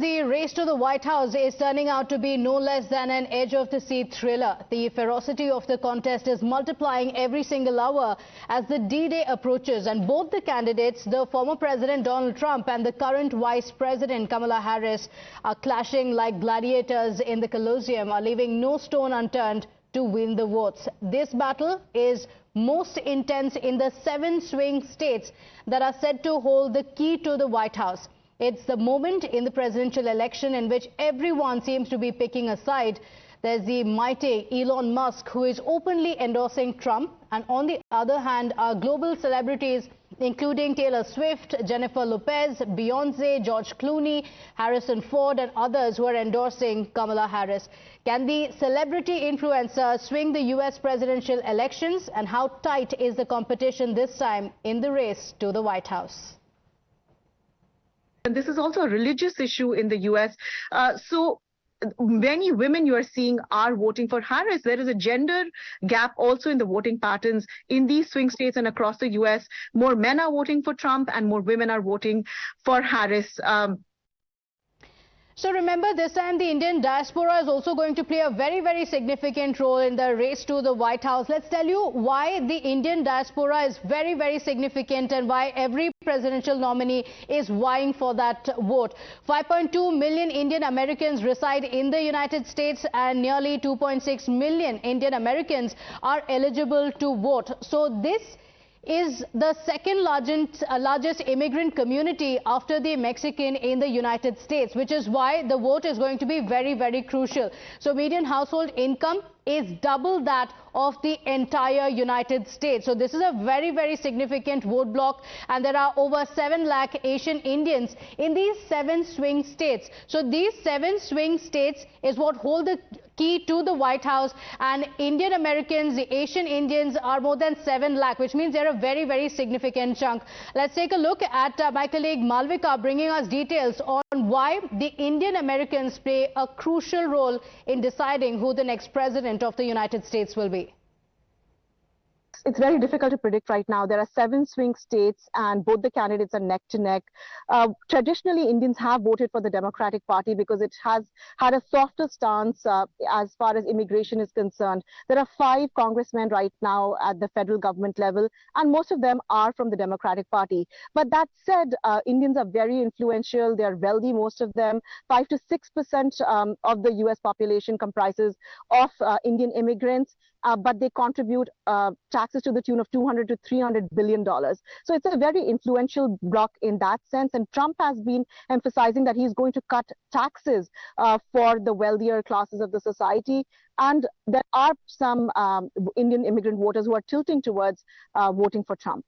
The race to the White House is turning out to be no less than an edge-of-the-seat thriller. The ferocity of the contest is multiplying every single hour as the D-Day approaches, and both the candidates, the former President Donald Trump and the current Vice President Kamala Harris, are clashing like gladiators in the Colosseum, are leaving no stone unturned to win the votes. This battle is most intense in the 7 swing states that are said to hold the key to the White House. It's the moment in the presidential election in which everyone seems to be picking a side. There's the mighty Elon Musk, who is openly endorsing Trump, and on the other hand are global celebrities including Taylor Swift, Jennifer Lopez, Beyonce, George Clooney, Harrison Ford and others who are endorsing Kamala Harris. Can the celebrity influencer swing the US presidential elections, and how tight is the competition this time in the race to the White House? And this is also a religious issue in the US. So many women you are seeing are voting for Harris. There is a gender gap also in the voting patterns in these swing states and across the US. More men are voting for Trump and more women are voting for Harris. So remember, this time the Indian diaspora is also going to play a very significant role in the race to the White House. Let's tell you why the Indian diaspora is very significant and why every presidential nominee is vying for that vote. 5.2 million Indian Americans reside in the United States and nearly 2.6 million Indian Americans are eligible to vote. So this is the second largest immigrant community after the Mexican in the United States, which is why the vote is going to be very crucial. So median household income is double that of the entire United States. So this is a very significant vote block, and there are over 7 lakh Asian Indians in these 7 swing states. So these 7 swing states is what hold the key to the White House, and Indian Americans, the Asian Indians, are more than 7 lakh, which means they're a very significant chunk. Let's take a look at my colleague Malvika bringing us details on why the Indian Americans play a crucial role in deciding who the next president of the United States will be. It's very difficult to predict right now. There are 7 swing states and both the candidates are neck to neck. Traditionally, Indians have voted for the Democratic Party because it has had a softer stance as far as immigration is concerned. There are 5 congressmen right now at the federal government level, and most of them are from the Democratic Party. But that said, Indians are very influential. They are wealthy, most of them. 5 to 6% of the US population comprises of Indian immigrants. But they contribute taxes to the tune of $200 to $300 billion. So it's a very influential bloc in that sense. And Trump has been emphasizing that he's going to cut taxes for the wealthier classes of the society. And there are some Indian immigrant voters who are tilting towards voting for Trump.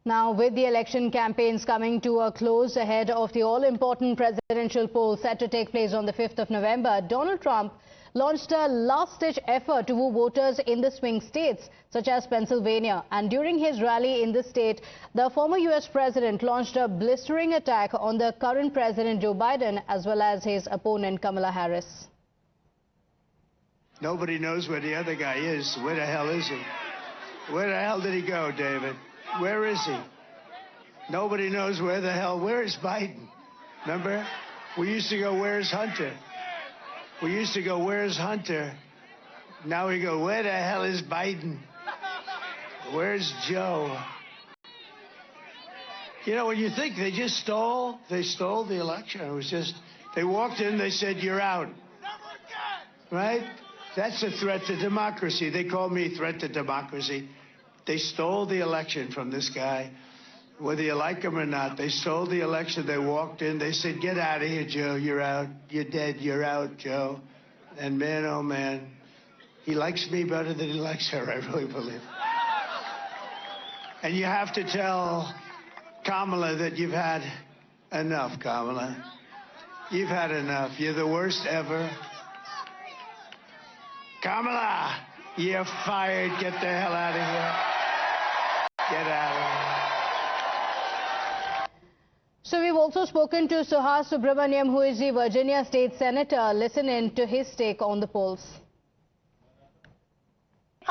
Now, with the election campaigns coming to a close ahead of the all-important presidential poll set to take place on the 5th of November, Donald Trump launched a last-ditch effort to woo voters in the swing states, such as Pennsylvania. And during his rally in the state, the former U.S. president launched a blistering attack on the current president, Joe Biden, as well as his opponent, Kamala Harris. Nobody knows where the other guy is. Where the hell is he? Where the hell did he go, David? Where is he? Nobody knows where the hell. Where is Biden? Remember? We used to go, where's Hunter? We used to go, where's Hunter? Now we go, where the hell is Biden? Where's Joe? You know, when you think they stole the election. It was just, they walked in, they said, you're out. Right? That's a threat to democracy. They call me threat to democracy. They stole the election from this guy. Whether you like him or not, they stole the election. They walked in. They said, get out of here, Joe. You're out. You're dead. You're out, Joe. And man, oh, man, he likes me better than he likes her, I really believe. And you have to tell Kamala that you've had enough, Kamala. You've had enough. You're the worst ever. Kamala, you're fired. Get the hell out of here. Get out of here. So we've also spoken to Suhas Subramaniam, who is the Virginia State Senator. Listen in to his take on the polls.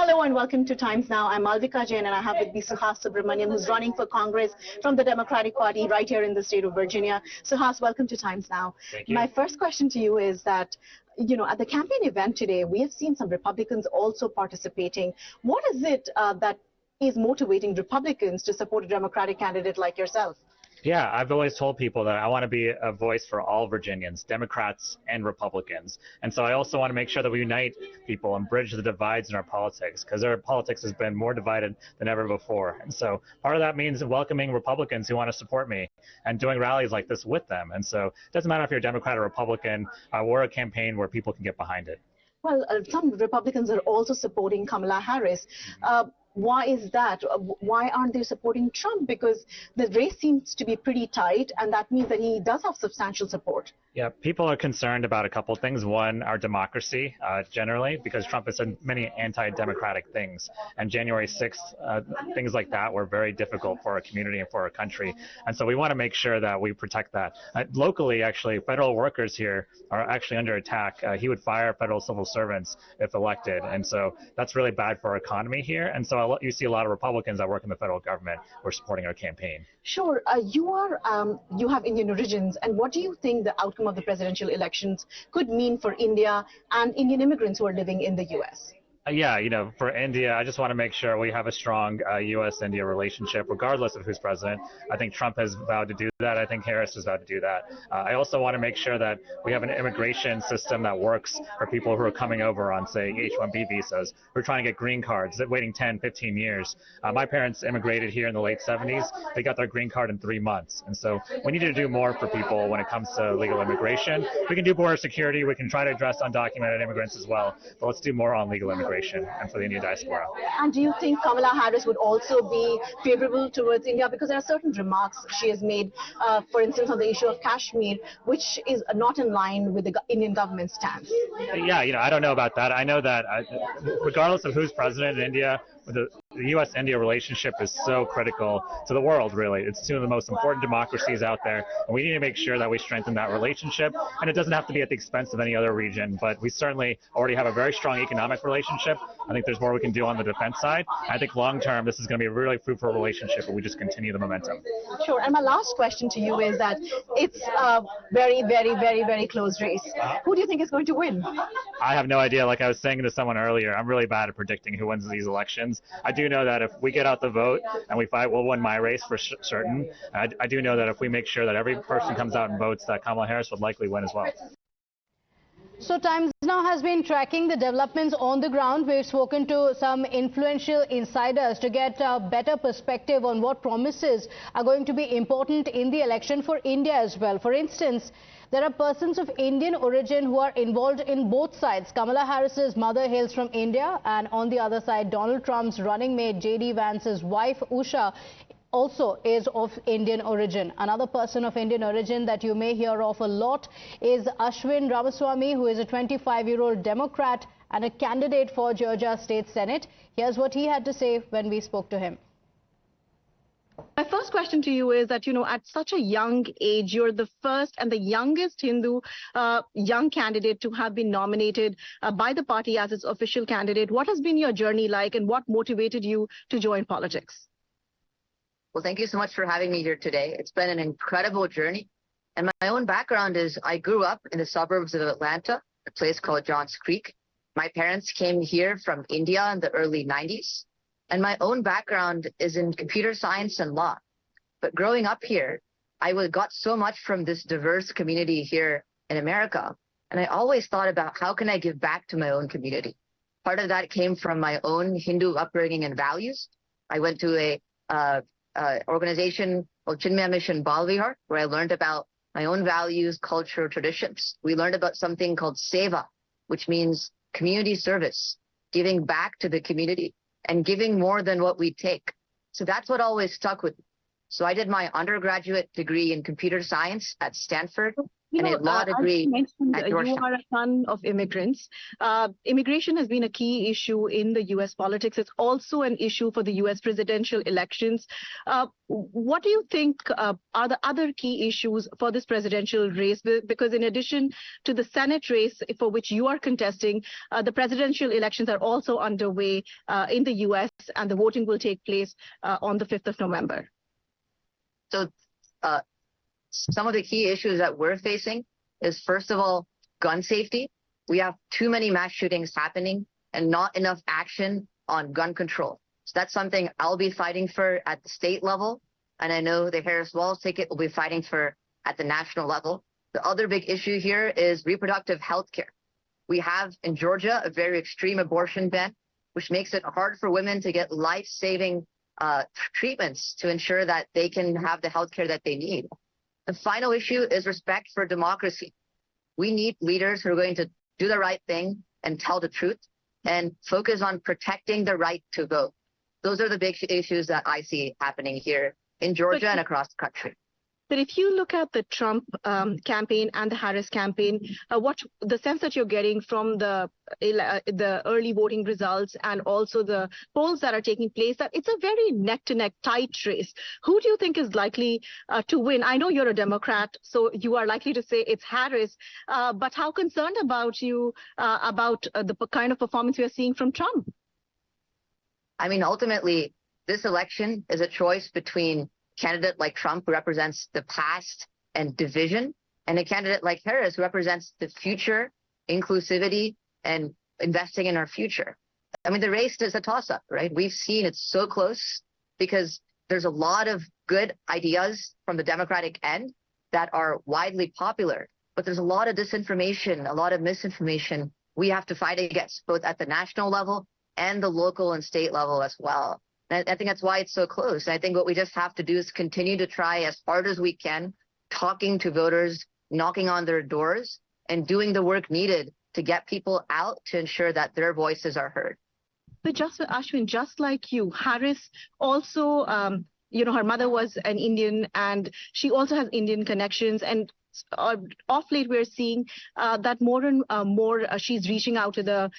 Hello and welcome to Times Now. I'm Malvika Jain and I have with me Suhas Subramaniam, who's running for Congress from the Democratic Party right here in the state of Virginia. Suhas, welcome to Times Now. Thank you. My first question to you is that, at the campaign event today, we have seen some Republicans also participating. What is it that is motivating Republicans to support a Democratic candidate like yourself? Yeah, I've always told people that I want to be a voice for all Virginians, Democrats and Republicans. And so I also want to make sure that we unite people and bridge the divides in our politics, because our politics has been more divided than ever before. And so part of that means welcoming Republicans who want to support me and doing rallies like this with them. And so it doesn't matter if you're a Democrat or Republican, we're a campaign where people can get behind it. Well, some Republicans are also supporting Kamala Harris. Why is that? Why aren't they supporting Trump? Because the race seems to be pretty tight, and that means that he does have substantial support. Yeah, people are concerned about a couple of things. One, our democracy generally, because Trump has said many anti-democratic things. And January 6th, things like that were very difficult for our community and for our country. And so we want to make sure that we protect that. Locally, actually, federal workers here are actually under attack. He would fire federal civil servants if elected. And so that's really bad for our economy here. And so you see a lot of Republicans that work in the federal government who are supporting our campaign. Sure. You have Indian origins. And what do you think the outcome of the presidential elections could mean for India and Indian immigrants who are living in the U.S.? Yeah, for India, I just want to make sure we have a strong U.S.-India relationship, regardless of who's president. I think Trump has vowed to do that. I think Harris has vowed to do that. I also want to make sure that we have an immigration system that works for people who are coming over on, say, H-1B visas, who are trying to get green cards, waiting 10, 15 years. My parents immigrated here in the late 70s. They got their green card in 3 months. And so we need to do more for people when it comes to legal immigration. We can do border security. We can try to address undocumented immigrants as well. But let's do more on legal immigration and for the Indian diaspora. And do you think Kamala Harris would also be favorable towards India? Because there are certain remarks she has made, for instance, on the issue of Kashmir, which is not in line with the Indian government's stance. Yeah, I don't know about that. I know that regardless of who's president in India, the U.S.-India relationship is so critical to the world, really. It's two of the most important democracies out there, and we need to make sure that we strengthen that relationship. And it doesn't have to be at the expense of any other region, but we certainly already have a very strong economic relationship. I think there's more we can do on the defense side. I think long-term, this is going to be a really fruitful relationship if we just continue the momentum. Sure. And my last question to you is that it's a very, very, very, very close race. Who do you think is going to win? I have no idea. Like I was saying to someone earlier, I'm really bad at predicting who wins these elections. I do know that if we get out the vote and we fight, we'll win my race for certain. I do know that if we make sure that every person comes out and votes, that Kamala Harris would likely win as well. So Times Now has been tracking the developments on the ground. We've spoken to some influential insiders to get a better perspective on what promises are going to be important in the election for India as well. For instance, there are persons of Indian origin who are involved in both sides. Kamala Harris's mother hails from India, and on the other side, Donald Trump's running mate J.D. Vance's wife, Usha, also is of Indian origin. Another person of Indian origin that you may hear of a lot is Ashwin Ramaswamy, who is a 25-year-old Democrat and a candidate for Georgia State Senate. Here's what he had to say when we spoke to him. My first question to you is that, at such a young age, you're the first and the youngest Hindu young candidate to have been nominated by the party as its official candidate. What has been your journey like, and what motivated you to join politics? Well, thank you so much for having me here today. It's been an incredible journey. And my own background is I grew up in the suburbs of Atlanta, a place called Johns Creek. My parents came here from India in the early 90s. And my own background is in computer science and law. But growing up here, I got so much from this diverse community here in America. And I always thought about how can I give back to my own community. Part of that came from my own Hindu upbringing and values. I went to a organization called Chinmaya Mission Balvihar, where I learned about my own values, culture, traditions. We learned about something called seva, which means community service, giving back to the community and giving more than what we take. So that's what always stuck with me. So I did my undergraduate degree in computer science at Stanford. You and know, a law as you degree mentioned, at you Georgetown. are a son of immigrants. Immigration has been a key issue in the U.S. politics. It's also an issue for the U.S. presidential elections. What do you think are the other key issues for this presidential race? Because in addition to the Senate race for which you are contesting, the presidential elections are also underway in the U.S. and the voting will take place on the 5th of November. So some of the key issues that we're facing is, first of all, gun safety. We have too many mass shootings happening and not enough action on gun control. So that's something I'll be fighting for at the state level. And I know the Harris-Walz ticket will be fighting for at the national level. The other big issue here is reproductive health care. We have in Georgia a very extreme abortion ban, which makes it hard for women to get life-saving treatments to ensure that they can have the health care that they need. The final issue is respect for democracy. We need leaders who are going to do the right thing and tell the truth and focus on protecting the right to vote. Those are the big issues that I see happening here in Georgia and across the country. But if you look at the Trump campaign and the Harris campaign, what the sense that you're getting from the early voting results and also the polls that are taking place, that it's a very neck-to-neck tight race. Who do you think is likely to win? I know you're a Democrat, so you are likely to say it's Harris. But how concerned about you about the kind of performance we are seeing from Trump? I mean, ultimately, this election is a choice between a candidate like Trump, who represents the past and division, and a candidate like Harris, who represents the future, inclusivity, and investing in our future. I mean, the race is a toss-up, right? We've seen it's so close because there's a lot of good ideas from the Democratic end that are widely popular, but there's a lot of disinformation, a lot of misinformation we have to fight against, both at the national level and the local and state level as well. And I think that's why it's so close. I think what we just have to do is continue to try as hard as we can, talking to voters, knocking on their doors, and doing the work needed to get people out to ensure that their voices are heard. But just Ashwin, just like you, Harris also, her mother was an Indian and she also has Indian connections. And off late, we're seeing that more and more she's reaching out to the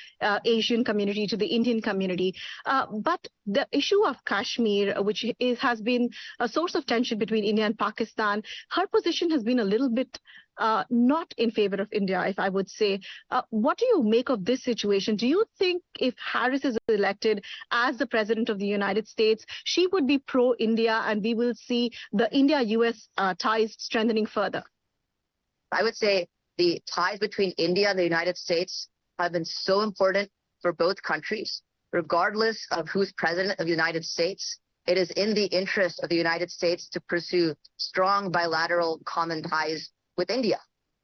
Asian community, to the Indian community. But the issue of Kashmir, which has been a source of tension between India and Pakistan, her position has been a little bit not in favor of India, if I would say. What do you make of this situation? Do you think if Harris is elected as the president of the United States, she would be pro-India and we will see the India-US ties strengthening further? I would say the ties between India and the United States have been so important for both countries. Regardless of who's president of the United States, it is in the interest of the United States to pursue strong bilateral common ties with India.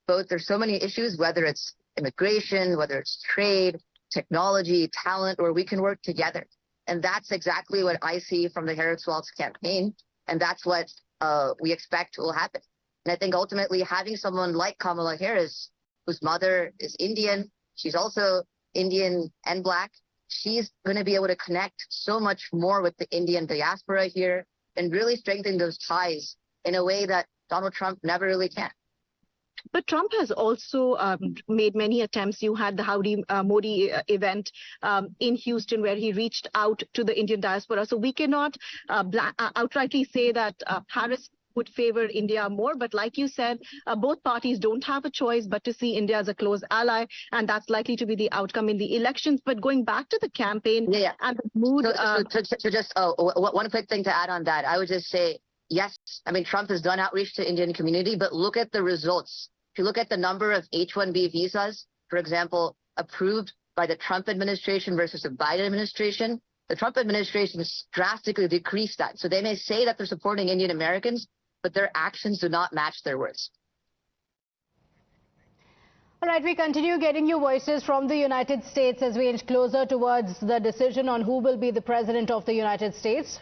There's so many issues, whether it's immigration, whether it's trade, technology, talent, where we can work together. And that's exactly what I see from the Harris-Walz campaign. And that's what we expect will happen. And I think ultimately having someone like Kamala Harris, whose mother is Indian, she's also Indian and Black, she's going to be able to connect so much more with the Indian diaspora here and really strengthen those ties in a way that Donald Trump never really can. But Trump has also made many attempts. You had the Howdy Modi event in Houston where he reached out to the Indian diaspora. So we cannot outrightly say that Harris would favor India more. But like you said, both parties don't have a choice but to see India as a close ally. And that's likely to be the outcome in the elections. But going back to the campaign and the mood. So just one quick thing to add on that. I would just say, yes, I mean, Trump has done outreach to the Indian community, but look at the results. If you look at the number of H-1B visas, for example, approved by the Trump administration versus the Biden administration, the Trump administration has drastically decreased that. So they may say that they're supporting Indian Americans, but their actions do not match their words. All right, we continue getting you voices from the United States as we inch closer towards the decision on who will be the president of the United States.